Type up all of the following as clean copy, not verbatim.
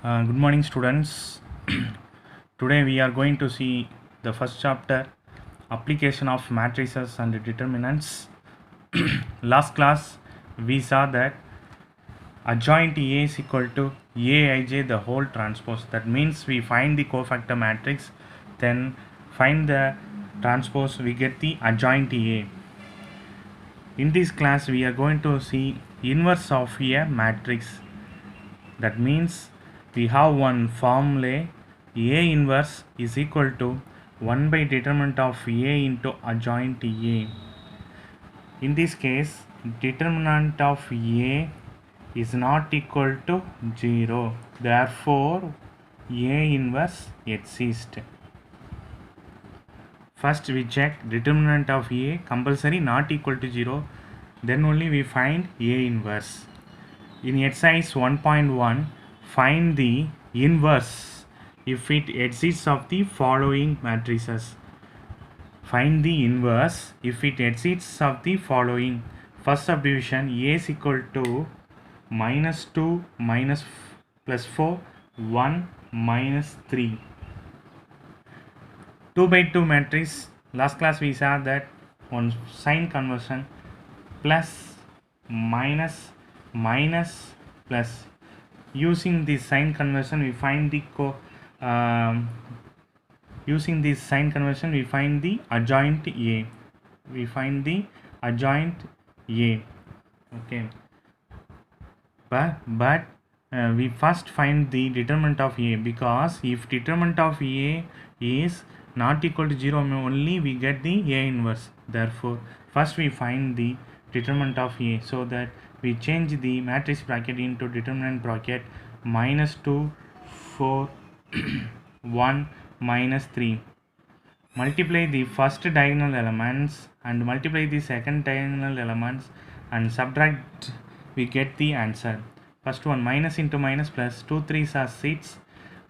Good morning, students. Today we are going to see the first chapter, application of matrices and determinants. Last class we saw that adjoint A is equal to Aij the whole transpose. That means we find the cofactor matrix, then find the transpose, we get the adjoint A. In this class we are going to see inverse of a matrix. That means we have one formula A inverse is equal to 1 by determinant of A into adjoint A. In this case, determinant of A is not equal to 0. Therefore, A inverse exists. First we check determinant of A compulsory not equal to 0. Then only we find A inverse. In exercise 1.1, find the inverse if it exists of the following matrices. Find the inverse if it exists of the following. First subdivision, A is equal to minus 2 minus plus 4 1 minus 3. 2 by 2 matrix. Last class we saw that one sign conversion, plus minus minus plus. Using this sign conversion we find the using this sign conversion we find the adjoint A. We find the adjoint A. Okay, but we first find the determinant of A, because if determinant of A is not equal to 0 only we get the A inverse. Therefore first we find the determinant of A, so that we change the matrix bracket into determinant bracket minus 2 4 1 minus 3. Multiply the first diagonal elements and multiply the second diagonal elements and subtract, we get the answer. First one, minus into minus plus, 2 3s are 6,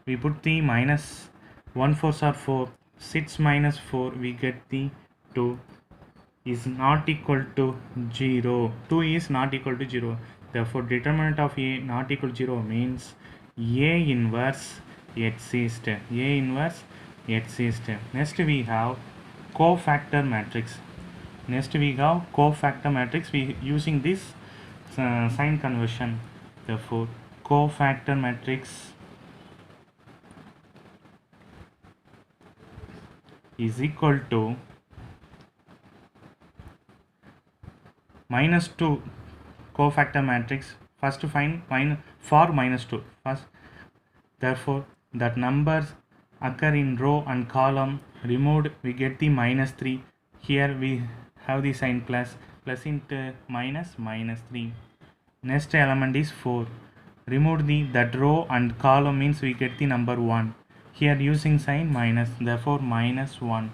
we put the minus, 1 4s are 4, 6 minus 4 we get the 2 is not equal to 0. 2 is not equal to 0. Therefore determinant of A not equal to 0 means A inverse exists. A inverse exists. Next we have cofactor matrix. We using this sign conversion. Therefore cofactor matrix is equal to minus 2 cofactor matrix. First find for minus 2 first. Therefore that numbers occur in row and column removed, we get the minus 3. Here we have the sign plus into minus 3. Next element is 4. Remove that row and column means we get the number 1. Here using sign minus, therefore minus 1.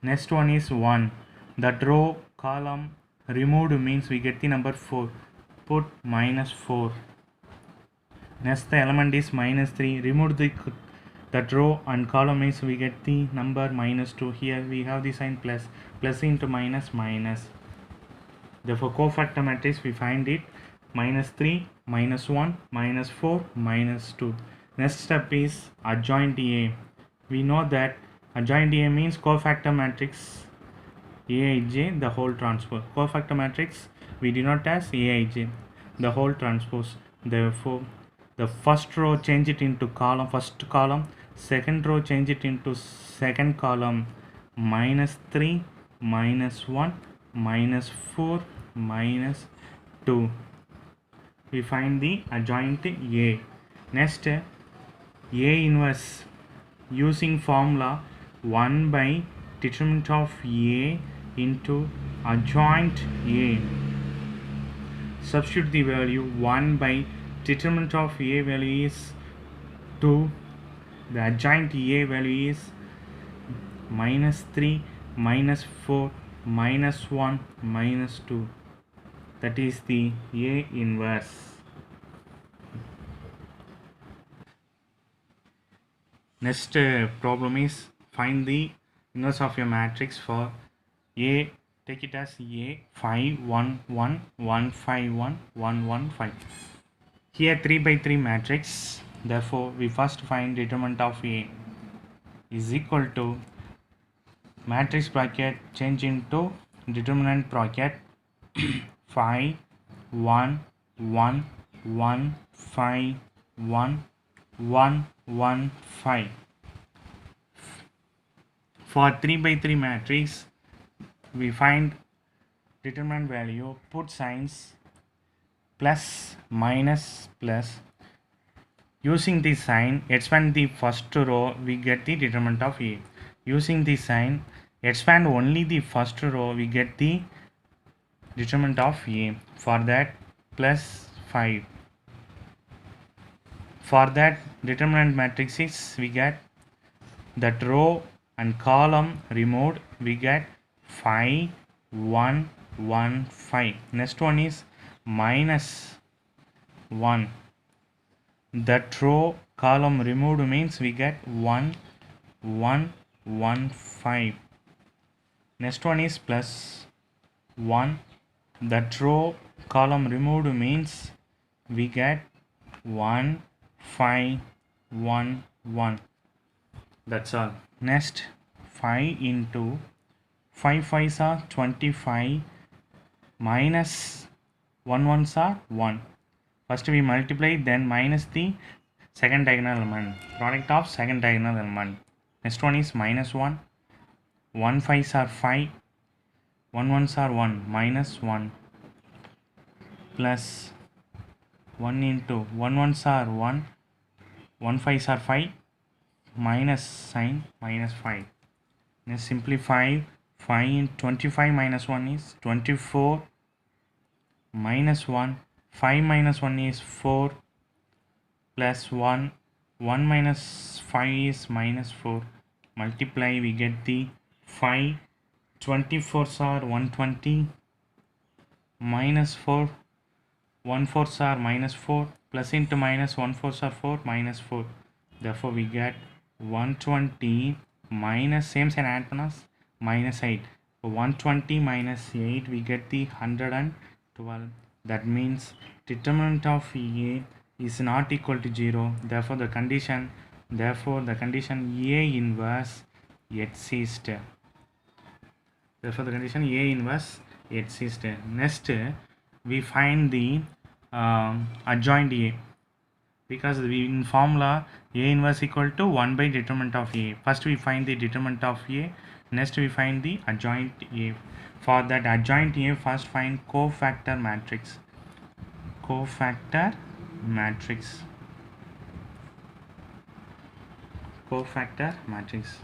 Next one is 1. That row column removed means we get the number 4. Put minus 4. Next the element is minus 3. Remove that row and column means we get the number minus 2. Here we have the sign plus into minus. Therefore cofactor matrix we find it minus 3 minus 1 minus 4 minus 2. Next step is adjoint A. We know that adjoint A means cofactor matrix Aij the whole transpose. Cofactor matrix we denote as Aij the whole transpose. Therefore the first row change it into first column, second row change it into second column, minus 3 minus 1 minus 4 minus 2. We find the adjoint A. Next A inverse, using formula 1 by determinant of A into adjoint A. Substitute the value 1 by determinant of A value is 2. The adjoint A value is minus 3 minus 4 minus 1 minus 2. That is the A inverse. Next problem is find the inverse of your matrix for A. Take it as A 5 1 1 1 5 1 1 1 5. Here 3 by 3 matrix, therefore we first find determinant of A is equal to matrix bracket change into determinant bracket 5 1 1 1 5 1 1 1 5. For 3 by 3 matrix, we find determinant value, put signs plus, minus, plus. Using this sign, expand the first row, we get the determinant of A. Using this sign, expand only the first row, we get the determinant of A. For that, plus 5. For that determinant matrices, we get that row and column removed, we get 5 1 1 5. Next one is minus 1. That row column removed means we get 1 1 1 5. Next one is plus 1. That row column removed means we get 1 5 1 1. That's all. Next 5 into 5 5s are 25 minus 1 1s are 1. First we multiply, then minus the second diagonal element, product of second diagonal element. Next one is minus 1. 1 5s are 5, 1 1s are 1, minus 1, plus 1 into 1 1s are 1, 1 5s are 5, minus sign, minus 5. Next simplify, 5 in 25 minus 1 is 24, minus 1, 5 minus 1 is 4, plus 1, 1 minus 5 is minus 4, multiply, we get the 5, 24s are 120, minus 4, 1 4s are minus 4, plus into minus 1 4s are 4, minus 4, therefore we get 120 minus same sign add panas minus 8. So 120 minus 8, we get the 112. That means determinant of A is not equal to 0. Therefore the condition A inverse exists. Therefore the condition A inverse exists. Next we find the adjoint A, because in formula A inverse equal to 1 by determinant of A. First we find the determinant of A, next we find the adjoint A. For that adjoint A, first find cofactor matrix. Cofactor matrix. Cofactor matrix.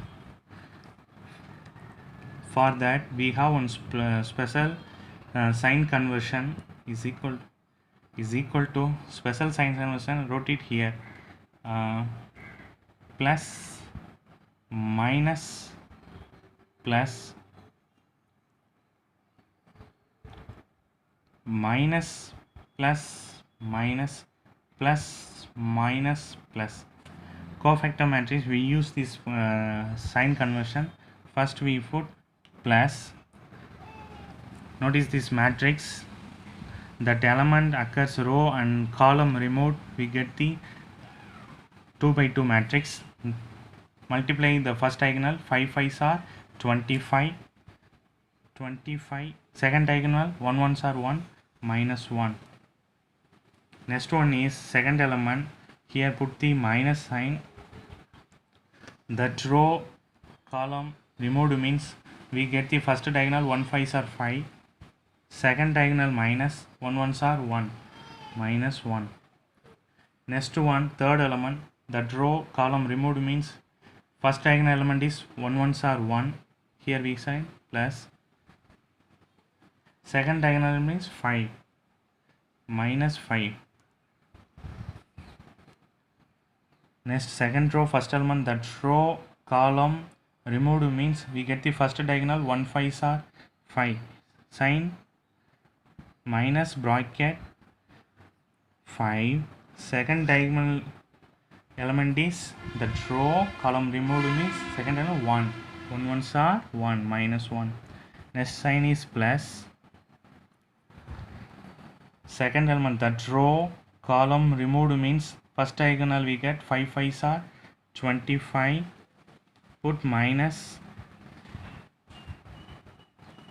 For that we have one special sign conversion is equal to special sign conversion, wrote it here, plus minus plus minus plus minus plus minus plus. Cofactor matrix, we use this sign conversion. First we put plus, notice this matrix, that element occurs row and column removed, we get the 2 by 2 matrix. Multiply the first diagonal, 5 5s are 25, second diagonal 1 1s are 1, minus 1. Next one is second element, here put the minus sign, that row column removed means we get the first diagonal 1 5s are 5, second diagonal minus 1 1s are 1, minus 1. Next one, third element, that row column removed means first diagonal element is 1 1s are 1, here we sign plus, second diagonal means 5, minus 5. Next second row first element, that row column removed means we get the first diagonal 1 5s are 5, sign minus bracket 5, second diagonal element is that row column removed means second diagonal 1, 1 1s are 1, minus 1. Next sign is plus, second element, that row column removed means first diagonal we get 5 5s are 25, put minus,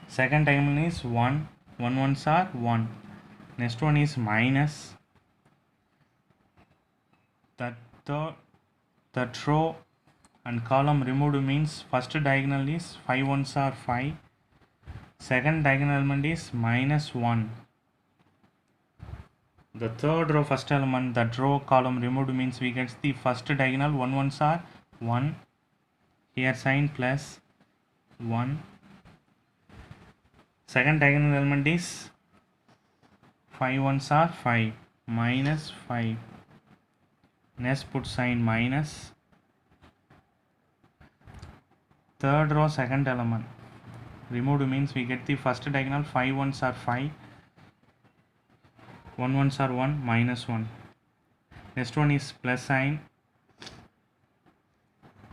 second diagonal is 1 1 1s are 1, next one is minus, that row and column removed means first diagonal is 5 1s are 5, second diagonal element is minus 1. The third row first element, that row column removed means we get the first diagonal 1 1s are 1, here sign plus 1, second diagonal element is 5 1s are 5 minus 5, next put sign minus, third row second element removed means we get the first diagonal 5 1s are 5, 1 1s are 1 minus 1, next one is plus sign,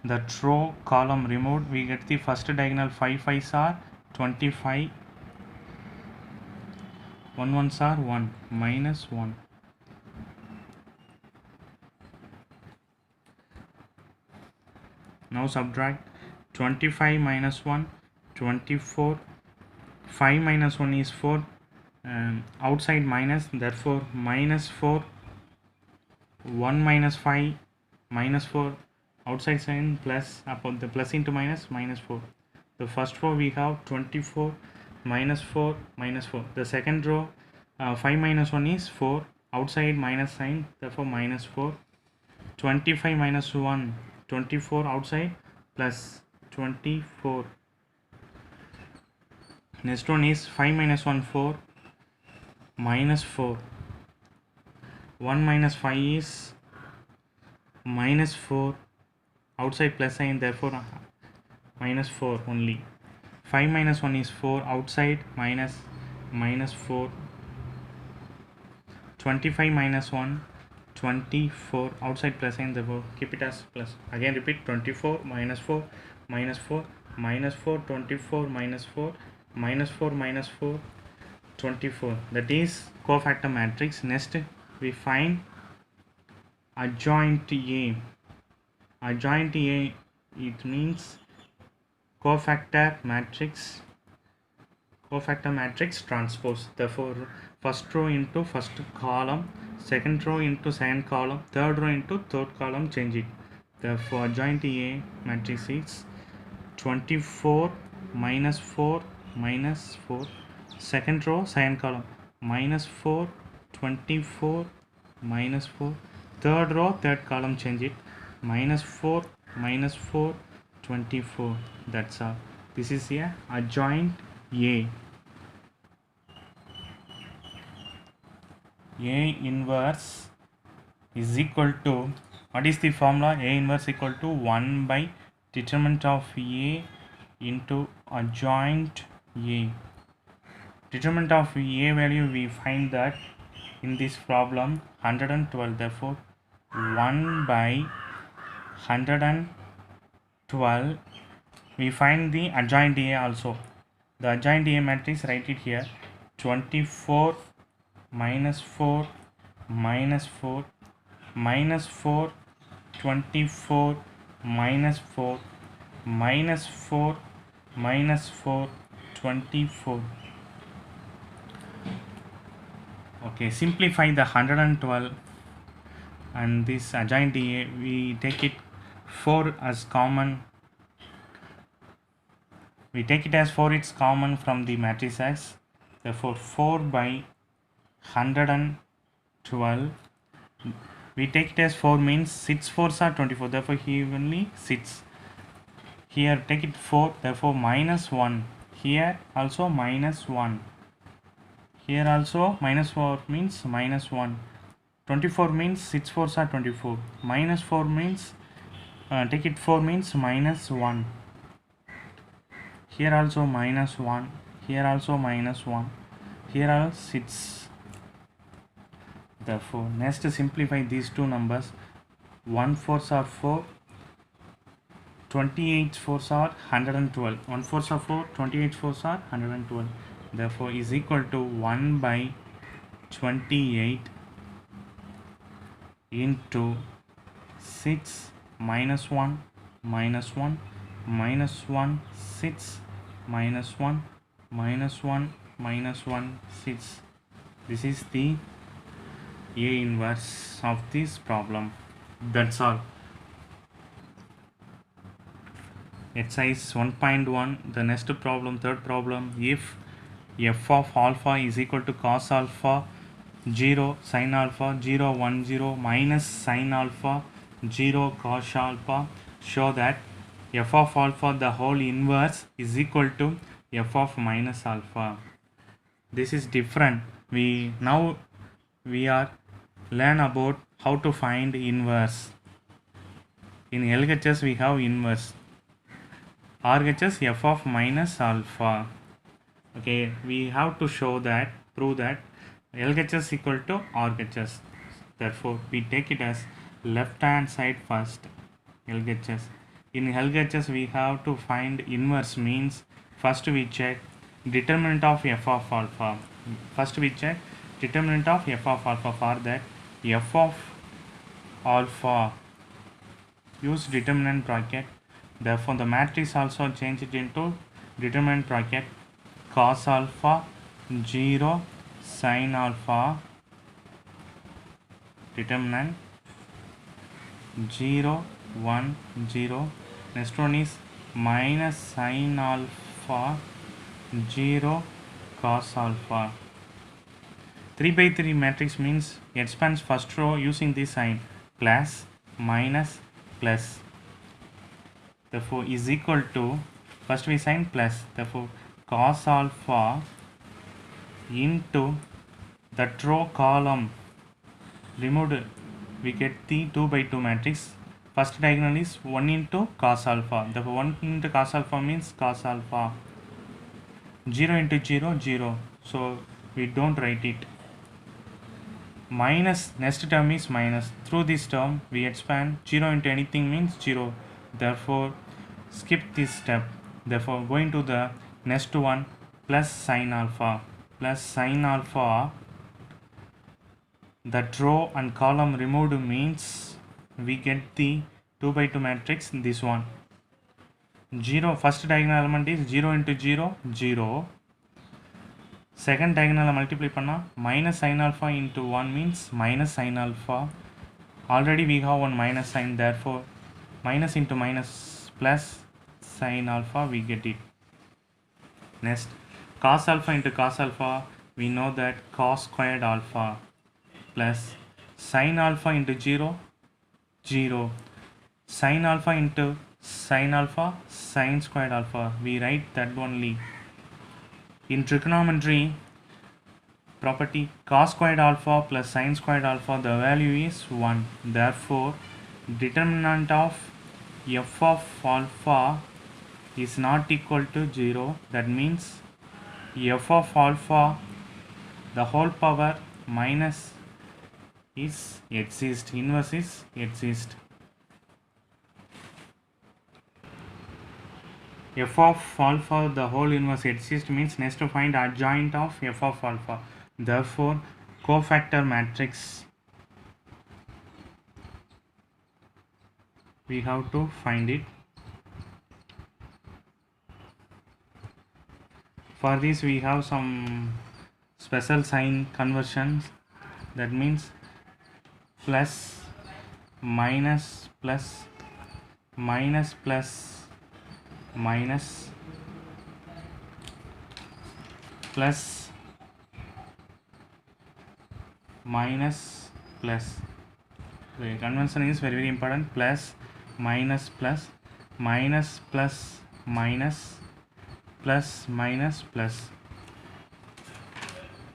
that row column removed we get the first diagonal 5 5s are 25, 1 1s are 1 minus 1. Now subtract 25 minus 1 24, 5 minus 1 is 4, outside minus, therefore minus 4, 1 minus 5 minus 4, outside sign plus, upon the plus into minus, minus 4. The first row we have 24 minus 4 minus 4. The second row 5 minus 1 is 4, outside minus sign, therefore minus 4. 25 minus 1 24, outside plus 24. Next one is 5 minus 1 4 minus 4, 1 minus 5 is minus 4, outside plus sign, therefore minus 4 only. 5 minus 1 is 4, outside minus, minus 4. 25 minus 1 24, outside plus sign, therefore keep it as plus. Again repeat, 24 minus 4 minus 4 minus 4, 24 minus 4 minus 4 minus 4 24, that is cofactor matrix. Next we find adjoint A. Adjoint A, it means cofactor matrix transpose. Therefore first row into first column, second row into second column, third row into third column, change it. Therefore adjoint A matrix is 24 minus 4 minus 4, second row second column minus 4 24 minus 4, third row third column, change it, minus 4 minus 4 24. That's all. This is a adjoint A. A inverse is equal to, what is the formula? A inverse equal to 1 by determinant of A into adjoint A. Determinant of A value we find that in this problem 112, therefore 1 by 112. We find the adjoint A also. The adjoint A matrix, write it here, 24 minus 4 minus 4 minus 4 24 minus 4 minus 4 minus 4 24. Okay, simplify the 112 and this adjoint A, we take it 4 as common. We take it as 4, it's common from the matrices. Therefore 4 by 112, we take it as 4 means 6 4s are 24, therefore evenly 6. Here take it 4, therefore minus 1. Here also minus 1. Here also minus 4 means minus 1. 24 means 6 4s are 24. Minus 4 means take it 4 means minus 1. Here also minus 1. Here also minus 1. Here are 6. Therefore next simplify these two numbers. 1 4s are 4. 28 4s are 112. 1 4s are 4. 28 4s are 112. Therefore is equal to 1 by 28 into 6 minus 1 minus 1 minus 1 6 minus 1 minus 1 minus 1 6. This is the A inverse of this problem. That's all. Exercise 1.1. The next problem, third problem. If f of alpha is equal to cos alpha 0 sin alpha 0 1 0 minus sin alpha 0 cos alpha, show that f of alpha the whole inverse is equal to f of minus alpha. This is different. We are learn about how to find inverse. In LHS we have inverse. RHS f of minus alpha. Okay, we have to prove that LHS equal to RHS. Therefore, we take it as left hand side first, LHS. In LHS, we have to find inverse, means first we check determinant of f of alpha. First we check determinant of f of alpha. For that, f of alpha, use determinant bracket. Therefore, the matrix also change it into determinant bracket cos alpha 0 sin alpha, determinant 0 1 0. Next one is minus sin alpha 0 cos alpha. 3 by 3 matrix means expands first row using this sign, plus minus plus. Therefore is equal to, first we sign plus, therefore cos alpha into that row column removed, we get the 2 by 2 matrix. First diagonal is 1 into cos alpha. Therefore 1 into cos alpha means cos alpha. 0 into 0 0, so we don't write it. Minus, next term is minus. Through this term we expand, 0 into anything means 0. Therefore skip this step. Therefore going to the next one, plus sin alpha. Plus sin alpha, that row and column removed means we get the 2 by 2 matrix, this one. 0, first diagonal element is 0 into 0 0. Second diagonal multiply panna, minus sin alpha into 1 means minus sin alpha. Already we have one minus sign, therefore minus into minus plus sin alpha, we get it. Next, cos alpha into cos alpha, we know that cos squared alpha, plus sin alpha into 0 0, sin alpha into sin alpha sin squared alpha, we write that only. In trigonometry property, cos squared alpha plus sin squared alpha, the value is 1. Therefore determinant of f of alpha is not equal to 0. That means f of alpha the whole power minus is exist, inverse is exist. F of alpha the whole inverse exist means next to find adjoint of f of alpha. Therefore cofactor matrix we have to find it. For this we have some special sign conversions. That means plus minus plus minus plus minus plus minus plus. The convention is very important. Plus minus plus minus plus minus plus minus plus.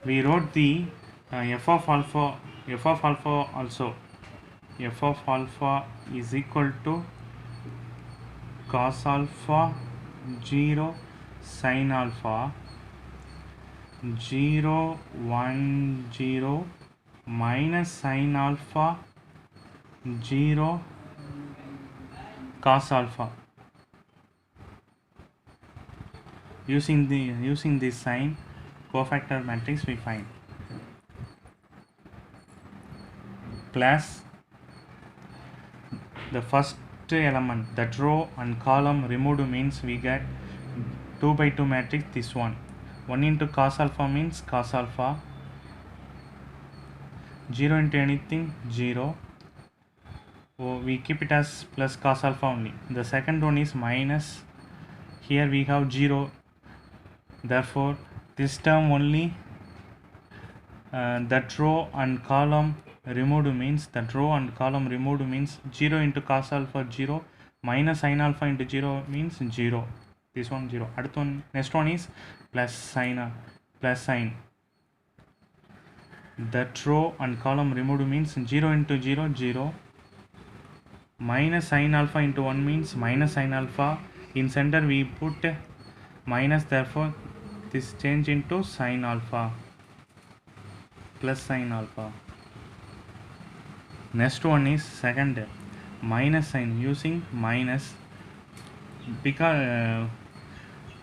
We wrote the f of alpha also. F of alpha is equal to cos alpha 0 sin alpha 0 1 0 minus sin alpha 0 cos alpha. Using this sign, cofactor matrix we find. Plus the first element, that row and column removed means we get 2 by 2 matrix. This one 1 into cos alpha means cos alpha, 0 into anything 0. So we keep it as plus cos alpha only. The second one is minus, here we have 0, therefore this term only, that row and column removed means 0 into cos alpha 0, minus sin alpha into 0 means 0. This one 0. Next one is plus sign. That row and column removed means 0 into 0 0, minus sin alpha into 1 means minus sin alpha. In center we put minus, therefore this change into sin alpha, plus sin alpha. Next one is second, minus sign, using minus, because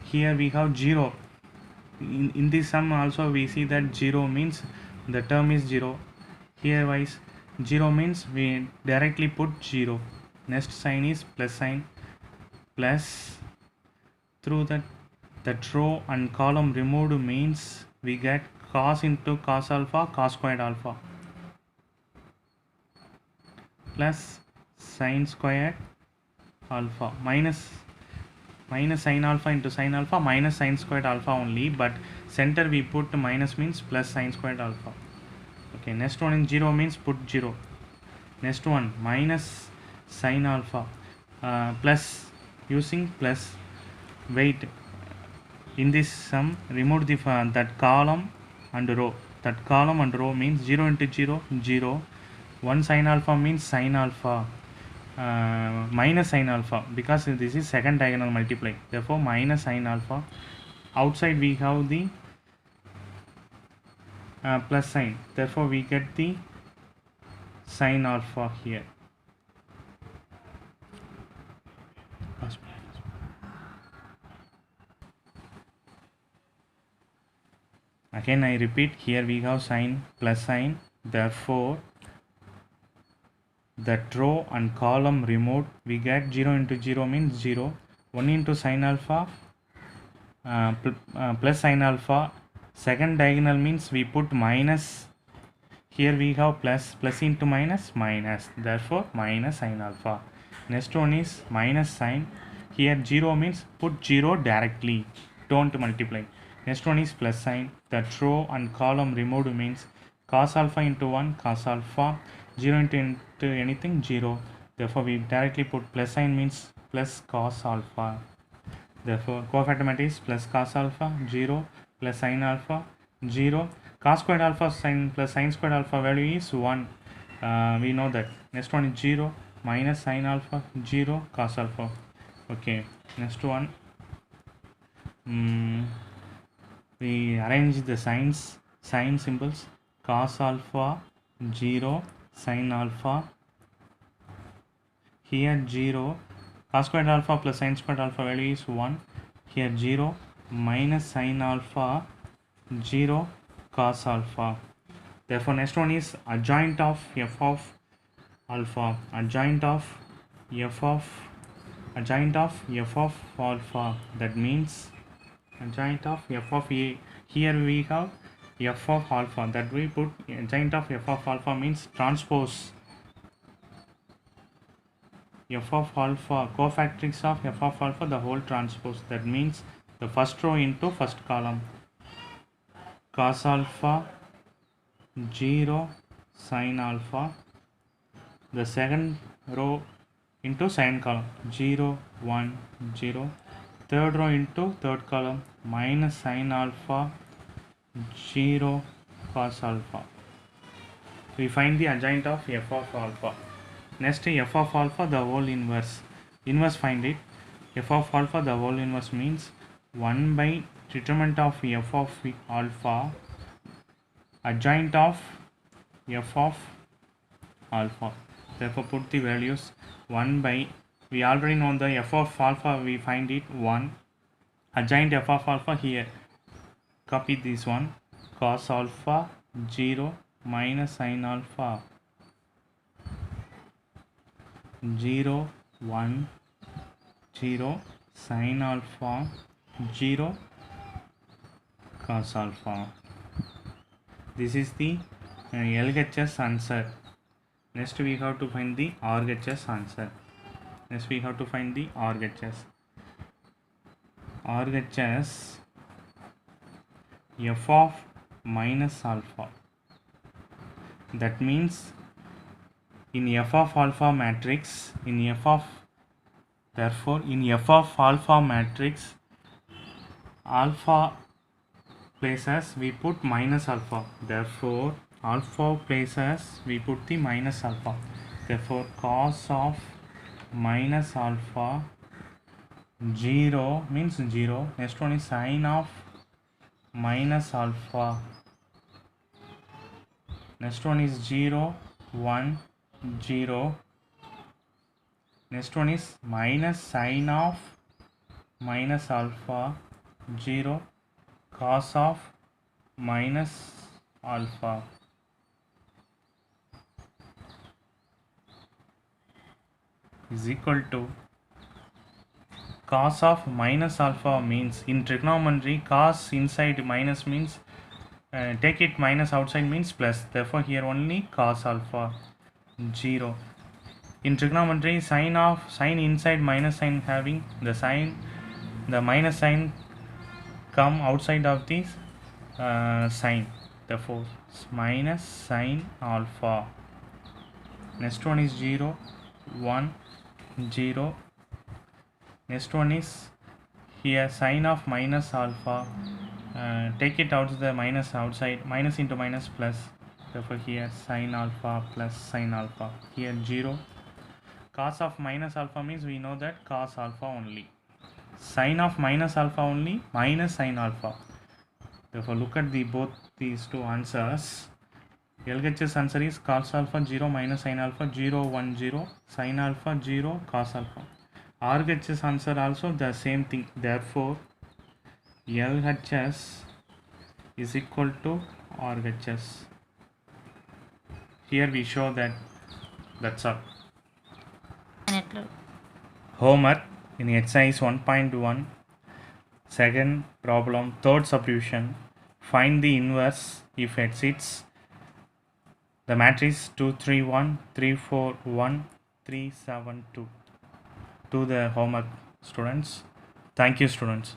here we have 0. In this sum also we see that 0 means the term is 0. Here wise 0 means we directly put 0. Next sign is plus sign, plus, through that row and column removed means we get cos into cos alpha, cos squared alpha, plus sin squared alpha, minus sin alpha into sin alpha, minus sin squared alpha only, but center we put minus means plus sin squared alpha. Okay, next one in 0 means put 0. Next one minus sin alpha, plus, using plus. Wait, in this sum remove the that column and row. That column and row means 0 into 0 0. 1 sin alpha means sin alpha, minus sin alpha, because this is second diagonal multiply, therefore minus sin alpha. Outside we have the plus sign, therefore we get the sin alpha here. Again I repeat, here we have sin plus sign, therefore that row and column removed, we get 0 into 0 means 0. 1 into sin alpha, plus sin alpha. Second diagonal means we put minus, here we have plus into minus, therefore minus sin alpha. Next one is minus sign, here 0 means put 0 directly, don't multiply. Next one is plus sign, that row and column removed means cos alpha into 1 cos alpha, 0 into anything 0, therefore we directly put plus sign means plus cos alpha, therefore cofactor is plus cos alpha 0, plus sin alpha 0. Cos squared alpha sin plus sin squared alpha value is 1, we know that. Next one is 0, minus sin alpha 0 cos alpha. Okay, next one, we arrange the sign symbols. Cos alpha 0, sin alpha, here 0, cos squared alpha plus sin squared alpha value is 1, here 0, minus sin alpha 0 cos alpha. Therefore next one is adjoint of f of alpha, adjoint of f of alpha, that means adjoint of f of a. Here we have f of alpha, that we put adjoint of f of alpha means transpose f of alpha, cofactorics of f of alpha, the whole transpose, that means the first row into first column, cos alpha 0 sin alpha, the second row into second column 0 1 0, third row into third column minus sin alpha 0 cos alpha. We find the adjoint of f of alpha. Next, f of alpha, the whole inverse. Find it. F of alpha, the whole inverse means 1 by determinant of f of alpha, adjoint of f of alpha. Therefore put the values 1 by, we already know the f of alpha, we find it 1, adjoint f of alpha, here copy this one, cos alpha 0 minus sin alpha. 0 1 0 sin alpha 0 cos alpha. This is the LHS answer. Next we have to find the RHS answer. Next we have to find the RHS. RHS f of minus alpha. That means in f of alpha matrix, therefore in f of alpha matrix, alpha places we put minus alpha. Therefore alpha places we put the minus alpha. Therefore cos of minus alpha 0 means 0. Next one is sin of minus alpha. Next one is 0 1 0. Next one is minus sin of minus alpha 0 cos of minus alpha. Is equal to cos of minus alpha means in trigonometry cos inside minus means take it minus outside means plus. Therefore here only cos alpha 0. In trigonometry sin inside minus sign having the minus sign come outside of this sign. Therefore minus sin alpha. Next one is 0 1 0. Next one is here sin of minus alpha, take it out the minus outside, minus into minus plus. Therefore here sin alpha plus sin alpha. Here 0. Cos of minus alpha means we know that cos alpha only. Sin of minus alpha only minus sin alpha. Therefore look at both these two answers. LHS answer is cos alpha 0 minus sin alpha 0 1 0 sin alpha 0 cos alpha. RHS answer also the same thing. Therefore LHS is equal to RHS. Here we show that. That's all. Homework in exercise 1.1, second problem, third subdivision. Find the inverse if exceeds the matrix 2 3 1 3 4 1 3 7 2. Do the homework, students. Thank you, students.